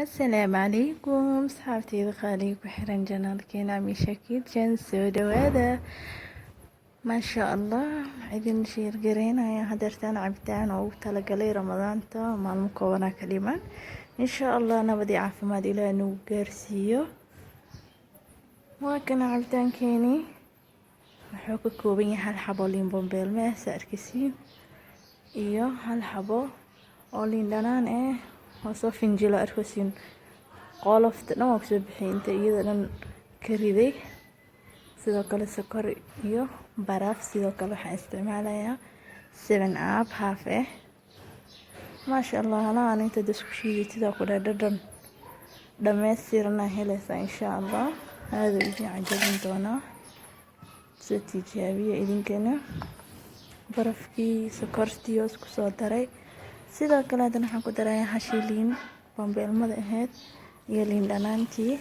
السلام عليكم صحابتي الغالي وحرن janaalkeena Amisha Kitchen soo dhawaada maasha Allah idin sheer gareynaya hadartaan cabitaan oo ugu talagalay ramadaanta maalmo kooban ka dhiman insha Allah nabadi caafimaad Ilaahay nagu gaarsiiyo waa kana cabitaankeeni wuxuu ka kooban yahay hal xabo liin bombeel arkisiin iyo hal xabo oo liin dhanaan soo finjilo arkosiin qolofta dhan waa soo bixinta iyadoo kariday sidoo kale sokor iyo baraf sidoo kale waxaan isticmaalayaa 7 up half maasha Allah ana inta isku shiiday ku dhadhan dhameystirna helaysa insha Allah hada idin cajabin doona soo tijaabiya idinkana barafkii sokortii isku soo daray sidoo kale waxaan ku darayaa hashiliin bombeelmada ahayd iyo liin dhanaantii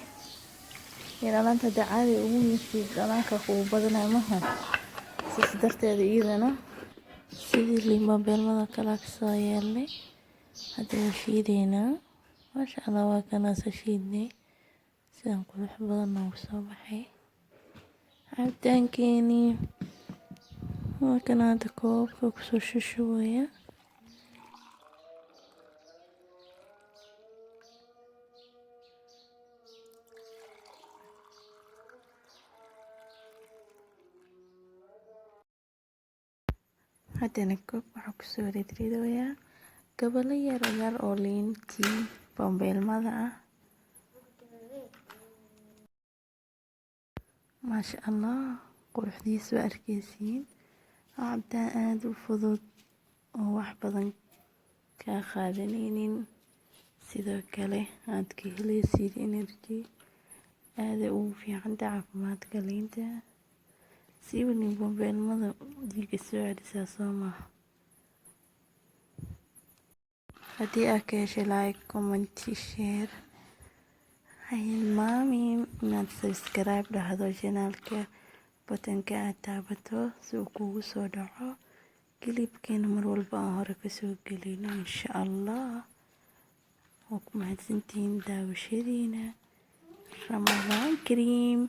ilaalanta caadi ugu miisay dhanaanka ku badanayo maha si darteeda iyadana sidii liin bombeelmada kala soo yeelnay hadda shiideena maasha Allah waa kana soo shiidnay sidaan qurux badan oo soo baxay cabitaankeeni waa kana koobka ku soo shushuwaya hadana koob waxaa ku soo ridridoya gabalo yar oo liintii bombeelmada maasha Allah quruxdiisa arkaysiin cabitaan aad u fudud oo wax badan ka qaadanaynin sidoo kale aad ka helaysid energy aad u fiican caafimaadka liinta si liin bombeelmada diiga soo celisaa sooma haddii aad ka heshay like comment share hilmaamin inaad subscribe dhahdo channelka buttonka aad taabato si uu kugu soo dhaco clipkeena mar walba aan hore ka soo gelino insha Allah waa ku mahadsantihiin daawashadiina Ramadan Kareem